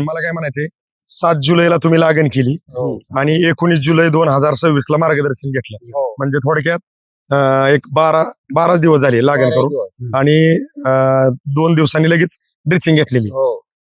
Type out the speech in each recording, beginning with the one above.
मला काय म्हणायचंय, 7 जुलैला तुम्ही लागण केली आणि 19 जुलै 2026 ला मार्गदर्शन घेतलं. म्हणजे थोडक्यात एक 12 दिवस झाले लागण करून आणि 2 दिवसांनी लगेच ड्रिचिंग घेतलेली.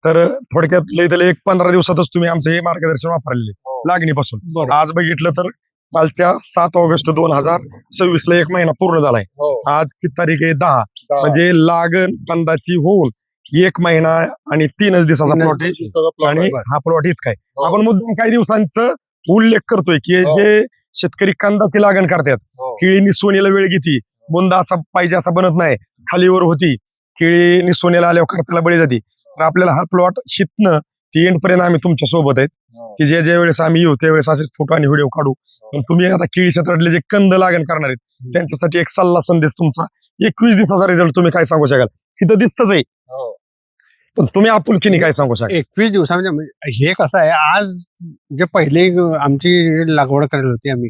तर थोडक्यात लई त्याला एक 15 दिवसातच तुम्ही आमचं हे मार्गदर्शन वापरलेले लागणीपासून. आज बघितलं तर कालच्या 7 ऑगस्ट 2026 ला 1 महिना पूर्ण झालाय. आज किती तारीख आहे? 10. म्हणजे लागण कंदाची होऊन 1 महिना आणि 3 दिवसाचा प्लॉट आहे आणि हा प्लॉट इतका आहे. आपण मुद्दाम काही दिवसांचा उल्लेख करतोय की जे शेतकरी कंदाची लागण करतात, केळी निसवणीला वेळ घेती, बुंदा असा पाहिजे असा बनत नाही, खालीवर होती, केळी निसवणीला आल्यावर करताला बळी जाती. तर आपल्याला हा प्लॉट शिकणं ती एंड पर्यंत आम्ही तुमच्या सोबत आहेत की ज्या वेळेस आम्ही येऊ त्यावेळेस असेच फोटो आणि व्हिडिओ काढू. पण तुम्ही आता केळी क्षेत्रातले जे कंद लागण करणार आहेत त्यांच्यासाठी एक सल्ला संदेश तुमचा 21 दिवसाचा रिझल्ट तुम्ही काय सांगू शकाल? तिथं दिसतच आहे, पण तुम्ही आपुलकीने काय सांगू शकाल? 21 दिवसामध्ये हे कसं आहे, आज जे पहिले आमची लागवड करायला होती आम्ही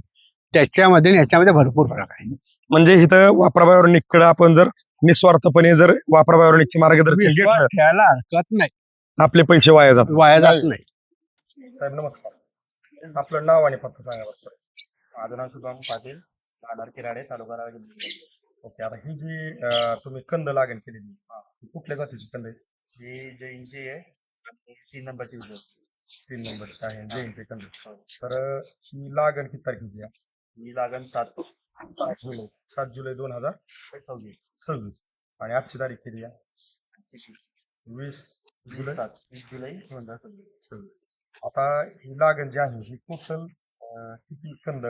त्याच्यामध्ये आणि याच्यामध्ये भरपूर फरक आहे. म्हणजे इथं वापराबायोनिककडे आपण जर निस्वार्थपणे जर वापराबायोनिकचे मार्गदर्शन घेतलं, ठेवायला हरकत नाही, आपले पैसे वाया जातात. वाया जात नाही. साहेब नमस्कार, आपलं नाव आणि पत्ता सांगा बरं. माझं नाव शुभम पाटील, राहणार किराडे, तालुका रायगड. ओके, आता ही जी तुम्ही कंद लागण केलेली कुठल्या जातीची कंद आहे? ही जैनची आहे आणि 3 नंबरची विजय. 3 नंबरची आहे जैनचे कंद. तर ही लागण किती तारखेची आहे? ही लागण 7 जुलै 7 जुलै 2026 आणि आजची तारीख किती आहे? 20 जुलै 20 जुलै 2026. आता ही लागण जी आहे ही टोटल किती कंद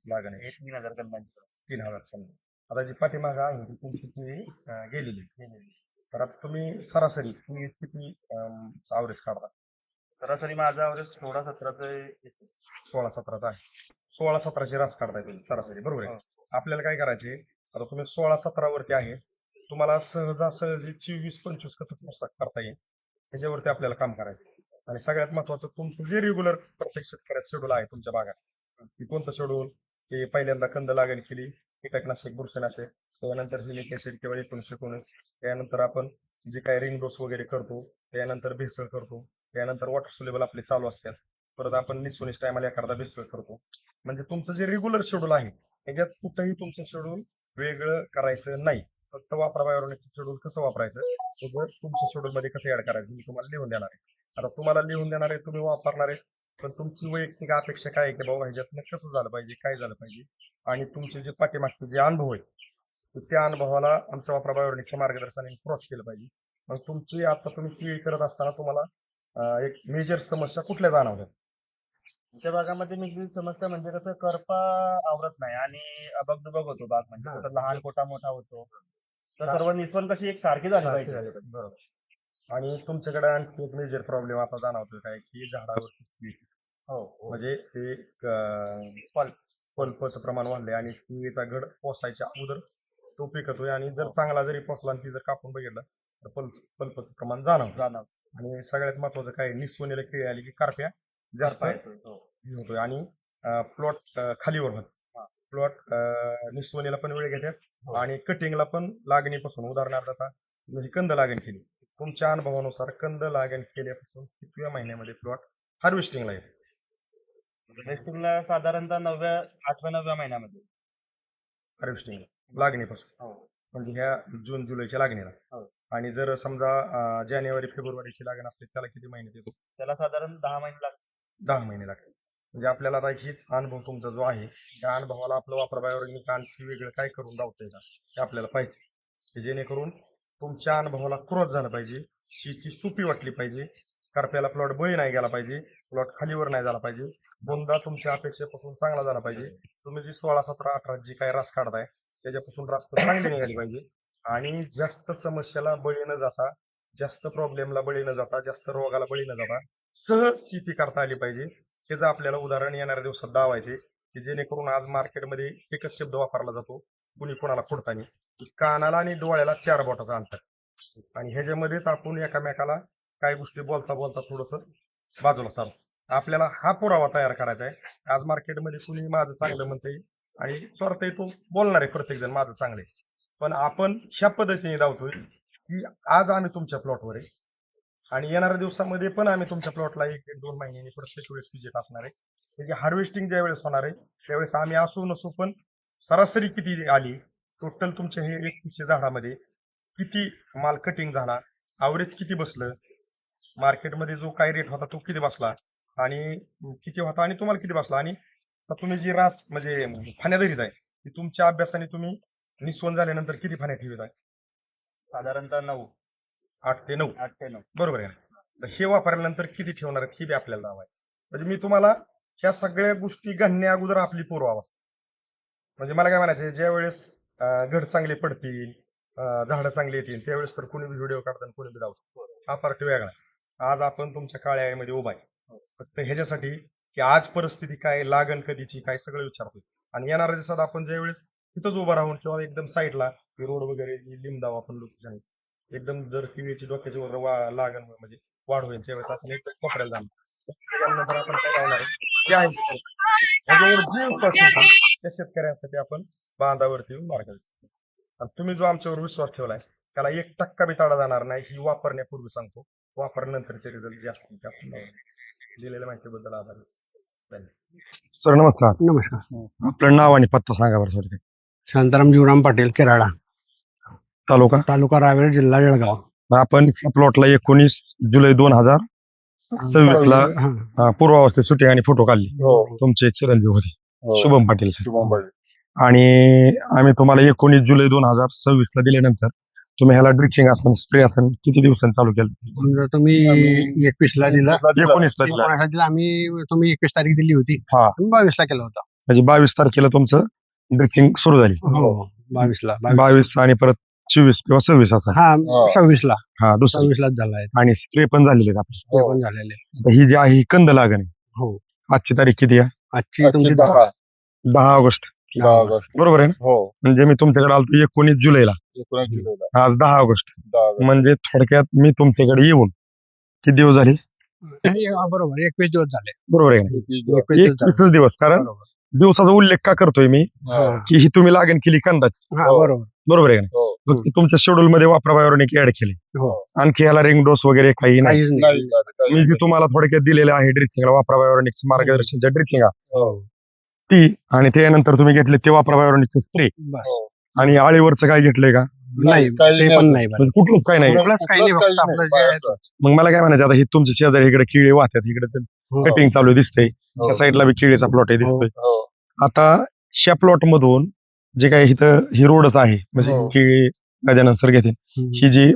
लागण आहे? 3000 कंदांची. 3000 कंद. आता जी पाठीमागं आहे ती तुमची ती गेलेली. तर आता तुम्ही सरासरी तुम्ही किती ॲव्हरेज काढता? सरासरी माझा अवरेज 16-17चं येतो. 16-17 आहे. 16-17ची रास काढताय तुम्ही सरासरी, बरोबर आहे? आपल्याला काय करायचे, आता तुम्ही 16-17 वरती आहे, तुम्हाला सहजासहजी 24-25 कसं पोशाख करता येईल त्याच्यावरती आपल्याला काम करायचं. आणि सगळ्यात महत्वाचं तुमचं जे रेग्युलर प्रत्येक शेतकऱ्याचं शेड्यूल आहे तुमच्या भागात, की कोणतं शेड्यूल, की पहिल्यांदा कंद लागण केली, कीटकनाशक बुरशीनाशक, त्यानंतर ह्युमिक ऍसिड किंवा 19-19, त्यानंतर आपण जे काही रिंग डोस वगैरे करतो, त्यानंतर भेसळ करतो, त्यानंतर वॉटर सोल्युबल आपले चालू असतात, परत आपण निसवणीस टायमाला एखादा भेसळ करतो. म्हणजे तुमचं जे रेग्युलर शेड्यूल आहे त्याच्यात कुठंही तुमचं शेड्यूल वेगळं करायचं नाही. फक्त वापराबायोनिकचं शेड्यूल कसं वापरायचं ते जर तुमच्या शेड्यूल मध्ये कसं ऍड करायचं मी तुम्हाला लिहून देणार आहे. आता तुम्हाला लिहून देणार आहे, तुम्ही वापरणार आहे, पण तुमची वैयक्तिक अपेक्षा काय आहे की बाबा ह्याच्यातनं कसं झालं पाहिजे, काय झालं पाहिजे, आणि तुमचे जे पाठीमागचे जे अनुभव आहे त्या अनुभवाला आमच्या वापराबायोनिकच्या मार्गदर्शनाने क्रॉस केलं पाहिजे. मग तुमची आता तुम्ही केळी करत असताना तुम्हाला एक मेजर समस्या कुठल्या जाणवल्या? आमच्या भागामध्ये मी समस्या म्हणजे कसं करपा आवरत नाही आणि अबगदुबग होतो बाग, म्हणजे कुठं लहान कोटा मोठा होतो. तर सर्व निस्वन कशी एक सारखी झाली पाहिजे. बरोबर. आणि तुमच्याकडे आणखी एक मेजर प्रॉब्लेम आता जाणवतोय काय, की झाडावरती स्पीड, म्हणजे ते पल्पचं प्रमाण वाढलंय आणि केळीचा घड पोसायच्या अगोदर तो पिकतोय आणि जर चांगला जरी पोसला आणि ती जर कापून बघितलं तर पल्पचं प्रमाण जाणवतं. आणि सगळ्यात महत्वाचं काय, निस्वनीला केळी आली की करप्या जास्त होतोय आणि प्लॉट खालीवर होत. प्लॉट निस्वनीला पण वेळ घेतात आणि कटिंगला पण लागणीपासून, उदाहरणार्थ आता म्हणजे कंद लागण केली, तुमच्या अनुभवानुसार कंद लागण केल्यापासून कितव्या महिन्यामध्ये प्लॉट हार्वेस्टिंगला येतो? हार्वेस्टिंगला साधारणतः 8व्या-9व्या महिन्यामध्ये हार्वेस्टिंग लागणीपासून, म्हणजे ह्या जून जुलैच्या लागणीला. आणि जर समजा जानेवारी फेब्रुवारीची लागण असते त्याला किती महिने येतो? त्याला साधारण 10 महिने लागतात. 10 महिने लागतात. म्हणजे आपल्याला आता हीच अनुभव तुमचा जो आहे त्या अनुभवाला आपलं वापराबायोनिक आणखी वेगळं काय करून लावतंय का ते आपल्याला पाहिजे, जेणेकरून तुमच्या अनुभवाला क्रॉस झालं पाहिजे, शेती सोपी वाटली पाहिजे, करप्याला प्लॉट बळी नाही गेला पाहिजे, प्लॉट खालीवर नाही झाला पाहिजे, बोंदा तुमच्या अपेक्षेपासून चांगला झाला पाहिजे, तुम्ही जी 16-17-18 जी काही रास काढताय त्याच्यापासून रास्त चांगली निघाली पाहिजे आणि जास्त समस्याला बळी न जाता, जास्त प्रॉब्लेमला बळी न जाता, जास्त रोगाला बळी न जाता सहज शेती करता आली पाहिजे. त्याचं आपल्याला उदाहरण येणाऱ्या दिवसात दावायचे, की जेणेकरून आज मार्केटमध्ये एकच शब्द वापरला जातो कुणी कोणाला खोडताना, कानाला आणि डोळ्याला 4 बोटाचं अंतर, आणि ह्याच्यामध्येच आपण एकामेकाला काही गोष्टी बोलता बोलता थोडस बाजूला सारतो. आपल्याला हा पुरावा तयार करायचा आहे. आज मार्केटमध्ये कुणी माझं चांगलं म्हणतंय आणि स्वार्थ तो बोलणार आहे प्रत्येक जण माझं चांगलं आहे, पण आपण ह्या पद्धतीने धावतोय की आज आम्ही तुमच्या प्लॉटवर आहे, आणि येणाऱ्या दिवसामध्ये पण आम्ही तुमच्या प्लॉटला 1-2 महिन्यांनी प्रत्येक वेळेस विजिट असणार आहे. त्याची हार्वेस्टिंग ज्या वेळेस होणार आहे त्यावेळेस आम्ही असू नसू पण सरासरी किती आली, टोटल तुमच्या हे 3100 झाडामध्ये किती माल कटिंग झाला, ॲव्हरेज किती बसलं, मार्केटमध्ये जो काय रेट होता तो किती बसला आणि किती होता आणि तुम्हाला किती बसला, आणि तुम्ही जी रास म्हणजे फाण्या धरीत आहे ती तुमच्या अभ्यासाने तुम्ही निस्वन झाल्यानंतर किती फाण्या ठेवीत आहे? साधारणतः 9. 8 ते 9. 8 ते 9. बरोबर आहे ना? तर हे वापरल्यानंतर किती ठेवणार आहेत हे बी आपल्याला लावायचं. म्हणजे मी तुम्हाला ह्या सगळ्या गोष्टी घडण्या अगोदर आपली पूर्वावस्था, म्हणजे मला काय म्हणायचं, ज्या वेळेस घड चांगले पडतील, झाडं चांगली येतील त्यावेळेस तर कोणी व्हिडिओ काढताना कोणी बी धावतो. हा पार्ट वेगळा. आज आपण तुमच्या काळ्या आईमध्ये उभा आहे फक्त ह्याच्यासाठी की आज परिस्थिती काय, लागण कधीची काय सगळं विचारतोय. आणि येणाऱ्या दिवसात आपण ज्या वेळेस तिथंच उभं राहून किंवा एकदम साईडला रोड वगैरे लिंबदाव आपण लोक एकदम जर किडीची डोक्याची वर लागण म्हणजे वाढ होईल त्यावेळेस आपण एकदम कोपऱ्याला जाणार. त्यानंतर आपण काय लावणार जे आहे त्या शेतकऱ्यांसाठी आपण बांधावरती येऊन मार्ग देतो. आणि तुम्ही जो आमच्यावर विश्वास ठेवलाय त्याला 1% बी ताडा जाणार नाही ही वापरण्यापूर्वी सांगतो. वापरल्यानंतरचे रिझल्ट जे असतील ते आपण दिलेल्या माहितीबद्दल आभार. सर नमस्कार. नमस्कार. आपलं नाव आणि पत्ता सांगा बरं थोडक्यात. शांताराम जीवराम पाटील, केराडा तालुका रावेर, जिल्हा जळगाव. आपण प्लॉटला 19 जुलै 2026 ला पूर्वावस्थेत सुट्टी आणि फोटो काढले. तुमचे चिरंजीव होते शुभम पाटील सर. आणि आम्ही तुम्हाला 19 जुलै 2026 ला दिल्यानंतर तुम्ही ह्याला ड्रिचिंग असेल स्प्रे असेल किती दिवसांनी चालू केलं? म्हणजे तुम्ही 21 ला दिला, 19 ला दिला. 19 ला दिला आम्ही. तुम्ही 21 तारीख दिली होती, हा. 22 ला केला होता. म्हणजे 22 तारखेला तुमचं ड्रिचिंग सुरू झाली. 22 ला 22 आणि परत 24 किंवा 26 असं. हा 26 ला हा दुसरा 26 लाच झाला आहे. आणि स्प्रे पण झालेले आहेत आपले. ते पण झालेले. आता ही जी आहे ही कंद लागण आहे. हो. आजची तारीख किती आहे? आजची तुमची 10 ऑगस्ट. बरोबर आहे ना? म्हणजे मी तुमच्याकडे आलो 19 जुलैला, आज 10 ऑगस्ट. म्हणजे थोडक्यात मी तुमच्याकडे येऊन किती दिवस झाले? बरोबर 21 दिवस झाले. बरोबर आहे ना? 21 दिवस. कारण दिवसाचा उल्लेख का करतोय मी की ही तुम्ही लागण केली कंदाची. बरोबर आहे ना? फक्त तुमच्या शेड्यूल मध्ये वापराबाहेरून ऍड केले. आणखी याला रिंग डोस वगैरे काही नाही. मी जी तुम्हाला थोडक्यात दिलेलं आहे ड्रिचिंगला वापराबाहेरून मार्गदर्शनच्या ड्रिचिंग ती, आणि त्यानंतर तुम्ही घेतले ते वापराबाहेरून स्प्रे, आणि आळीवरचं काय घेतलंय का? नाही, ते पण नाही. म्हणजे कुठलंच काही नाही. मग मला काय म्हणायचं, आता ही तुमच्या शेजारी इकडे किडे वाहतात, इकडे कटिंग चालू दिसतंय, त्या साईडला बी किडीचा प्लॉट दिसतोय. आता ह्या प्लॉट मधून जे काही इथं ही रोडच आहे म्हणजे किळी गजानन सर घेतील ही जी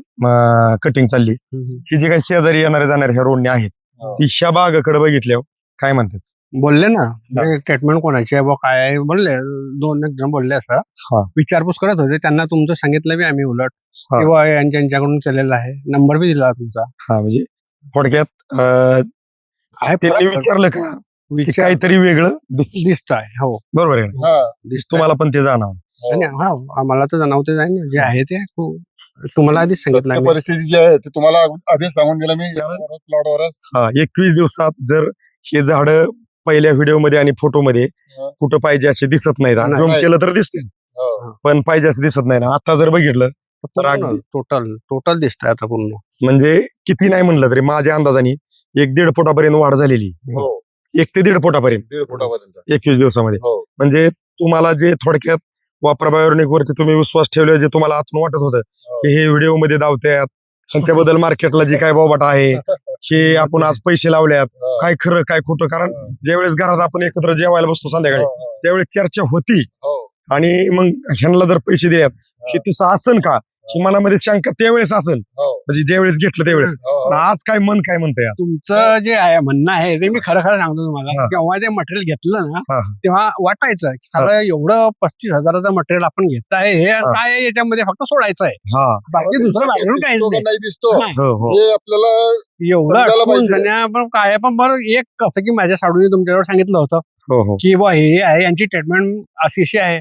कटिंग चालली, ही जी काही शेजारी येणारे जाणारे ह्या रोडने आहेत ती ह्या बागाकडे बघितल्यावर काय म्हणतात? बोलले ना ट्रीटमेंट कोणाची आहे काय आहे बोलले, 2 जण बोलले असं विचारपूस करत होते. त्यांना तुमचं सांगितलं बी आम्ही उलट किंवा यांच्याकडून केलेलं आहे, नंबर बी दिला तुमचा. हा म्हणजे थोडक्यात विचारलं का काहीतरी वेगळं दिसत आहे. हो बरोबर आहे ना? तुम्हाला पण ते जाणवं. आम्हाला तर जाणवते जाईल जे आहे ते तुम्हाला आधीच सांगितलं. परिस्थिती जी आहे ते तुम्हाला आधीच सांगून दिलं मी प्लॉटवरच. 21 दिवसात जर हे झाड पहिल्या व्हिडिओ मध्ये आणि फोटो मध्ये कुठं पाहिजे असे दिसत नाहीत. झूम केलं तर दिसते पण पाहिजे असं दिसत नाही ना. आता जर बघितलं तर अगदी टोटल दिसतंय आता पूर्ण. म्हणजे किती नाही म्हणलं तरी माझ्या अंदाजाने 1-1.5 फुटापर्यंत वाढ झालेली. 1 ते 1.5 फुटापर्यंत 21 दिवसामध्ये. म्हणजे तुम्हाला जे थोडक्यात वापराबायोनिक वरती तुम्ही विश्वास ठेवले, जे तुम्हाला आतून वाटत होतं की हे व्हिडिओ मध्ये दावतात त्याबद्दल मार्केटला जी काय बोबाट आहे हे आपण आज पैसे लावल्यात, काय खरं काय खोटं. कारण ज्यावेळेस घरात आपण एकत्र जेवायला बसतो संध्याकाळी त्यावेळेस चर्चा होती, आणि मग ह्यांना जर पैसे दिल्यात हे तसं असन का ही मनामध्ये शंका त्यावेळेस असेल, म्हणजे ज्यावेळेस घेतलं त्यावेळेस. आज काय मन काय म्हणतंय? तुमचं जे आहे म्हणणं आहे ते मी खरं सांगतो तुम्हाला. जेव्हा ते मटेरियल घेतलं ना तेव्हा वाटायचं की सगळं एवढं 35,000चं मटेरियल आपण घेत आहे, हे काय याच्यामध्ये फक्त सोडायचं आहे, बाकी दुसरं बाहेरून काहीच नाही दिसतो. नाही. आपल्याला एवढं पण काय. पण बरं एक कसं की माझ्या साडूने तुमच्यावर सांगितलं होतं की बा हे आहे यांची ट्रीटमेंट अशी आहे,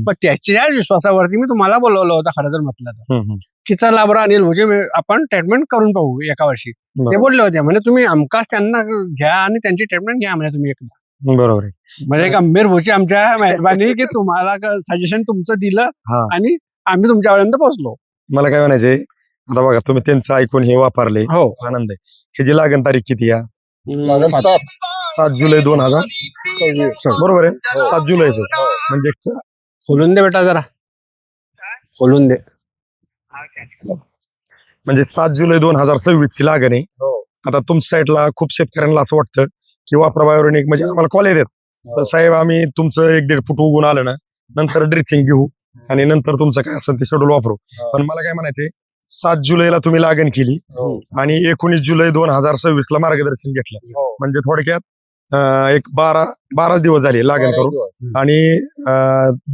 पण त्याच्या विश्वासावरती मी तुम्हाला बोलवलं होतं खरं जर म्हटलं तर की चला बरं अनिल म्हणजे आपण ट्रीटमेंट करून पाहू एका वर्षी. ते बोलले होते म्हणजे तुम्ही आमकाच त्यांना घ्या आणि त्यांची ट्रीटमेंट घ्या म्हणजे तुम्ही एकदा. बरोबर आहे. म्हणजे गंभीर भोची आमच्या मेहरबानी की तुम्हाला सजेशन तुमचं दिलं आणि आम्ही तुमच्यापर्यंत पोहोचलो. मला काय म्हणायचंय, आता बघा तुम्ही त्यांचं ऐकून हे वापरले, हो आनंद आहे. हे जी लागण तारीख किती या? लागेल 7 7 जुलै 2026 बरोबर आहे. 7 जुलैचं म्हणजे खोलून दे बेटा, जरा खोलून दे. म्हणजे 7 जुलै 2026 ची लागण आहे. हो. आता तुमच्या साईडला खूप शेतकऱ्यांना असं वाटतं की वापराबाहेरून एक म्हणजे आम्हाला कॉल येतात, तर साहेब आम्ही तुमचं 1-1.5 फूट उगून आलं ना, नंतर ड्रिचिंग घेऊ आणि नंतर तुमचं काय असेल ते शेड्यूल वापरू. पण मला काय म्हणायचंय, 7 जुलैला तुम्ही लागण केली हो. आणि 19 जुलै 2026 ला मार्गदर्शन घेतलं. हो. म्हणजे थोडक्यात एक 12 दिवस झाले लागण 12 करून दिवस. आणि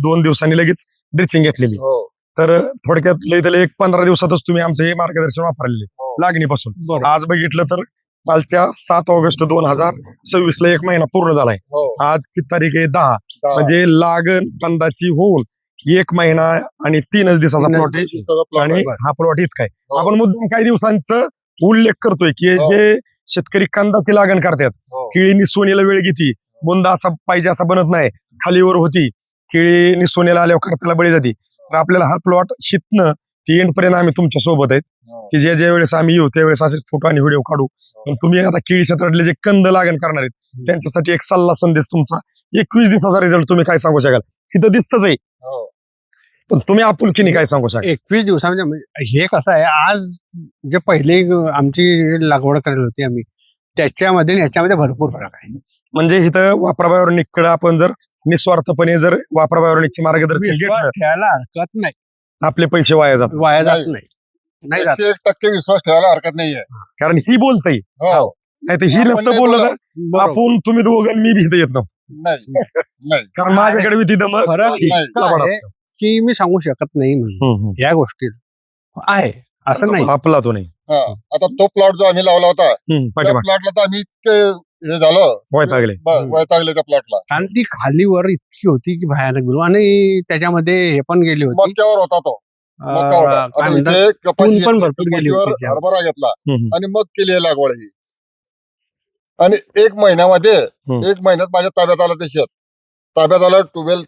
2 दिवसांनी लगेच ड्रिचिंग घेतलेली. हो. तर थोडक्यात लई त्याला एक 15 दिवसातच तुम्ही आमचं हे मार्गदर्शन वापरलेले हो. लागणीपासून. बरोबर. आज बघितलं तर कालच्या 7 ऑगस्ट 2026 ला 1 महिना पूर्ण झालाय. हो. आज किती तारीख आहे? 10. म्हणजे लागण कंदाची होऊन 1 महिना आणि 3 दिवसाचा प्लॉट आहे सगळं plot आणि आहे. हा प्लॉट इतका आहे. हो. आपण मुद्दाम काही दिवसांचं उल्लेख करतोय की हो. जे शेतकरी कंदाची लागण करतात, हो. केळी निसवणीला वेळ घेती, बुंदा असा पाहिजे असा बनत नाही, खालीवर होती, केळी निसवणीला आल्यावर करताला बळी जाती. तर आपल्याला हा प्लॉट शिकणं ती एंड पर्यंत आम्ही तुमच्या सोबत आहेत हो. की ज्या वेळेस आम्ही येऊ त्यावेळेस असेच फोटो आणि व्हिडिओ काढू. पण तुम्ही आता केळी क्षेत्रातले जे कंद लागण करणार आहेत त्यांच्यासाठी एक सल्ला संदेश तुमचा, 21 दिवसाचा रिझल्ट तुम्ही काय सांगू शकाल? तिथं दिसतच आहे, हो. पण तुम्ही आपुलकीने काय सांगू शकाल? 21 दिवसामध्ये म्हणजे हे कसं आहे, आज जे पहिले आमची लागवड करायला होती आम्ही, त्याच्यामध्ये आणि ह्याच्यामध्ये भरपूर फरक आहे. म्हणजे इथं वापराबाहेरून आपण जर निस्वार्थपणे जर वापराबाहेरून मार्गदर्शन विश्वास घेतलं, ठेवायला हरकत नाही, आपले पैसे वाया जातात. वाया जात नाही. नाही जात. 101% विश्वास ठेवायला हरकत नाहीये. कारण ही बोलतय, हो. नाही तर ही आपण नसतं नाही बोललं बोलत. तर बरोबर. आपण तुम्ही दोघं मी भीत येत नव्हतं. नाही नाही कारण माझ्याकडे बी तिथं मग फरक ठीक, नाही. काय लबाड आहे असतं. की मी सांगू शकत नाही म्हणून या गोष्टी आहे असं नाही. आपला तो नाही. हा. आता तो प्लॉट जो आम्ही लावला होता त्या पाठीमाग प्लॉटला तर आम्ही इतके हे झालं वैतागले. वैतागले त्या प्लॉटला. कारण ती खालीवर इतकी होती की भयानक बिलकुल, आणि त्याच्यामध्ये हे पण गेली होती, मक्यावर होता तो. मक्यावर. काय आणि म्हणतात, इथे कपाशी ऊन पण घेतली, भरपूर गेली कपाशीवर होती त्याच्यावर. हरभरा घेतला हम्म. आणि मग केली आहे लागवड ही. आणि 1 महिन्यामध्ये हम्म. 1 महिन्यात माझ्या ताब्यात आलं ते शेत. ताब्यात आलं, ट्यूबवेल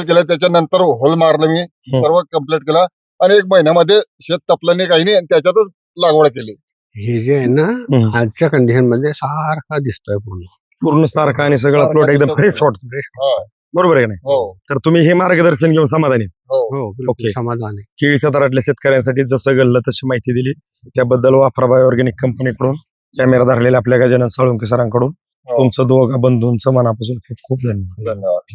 केलं, त्याच्यानंतर होल मारलं मी, सर्व कम्प्लीट केलं आणि 1 महिन्यामध्ये शेत तपलं नाही, काही नाही, आणि त्याच्यातच लागवड केली. हे जे आहे ना हम्म. आजच्या कंडिशन मध्ये सारखा दिसतोय पूर्ण सारखा आणि सगळा प्लॉट एकदम फ्रेश वाटतो. हा. बरोबर आहे का नाही? हो. तर तुम्ही हे मार्गदर्शन घेऊन समाधानी आहेत? हो. हो ओके. बिलकुल समाधान आहे. केळी क्षेत्रातल्या शेतकऱ्यांसाठी जसं घडलं तशी माहिती दिली, त्याबद्दल वापराबाई ऑर्गॅनिक कंपनीकडून, कॅमेरा धरलेल्या आपल्या गजानन साळुंके सरांकडून हो. तुमचं दोघा बंधूंचं मनापासून खूप खूप धन्यवाद. धन्यवाद.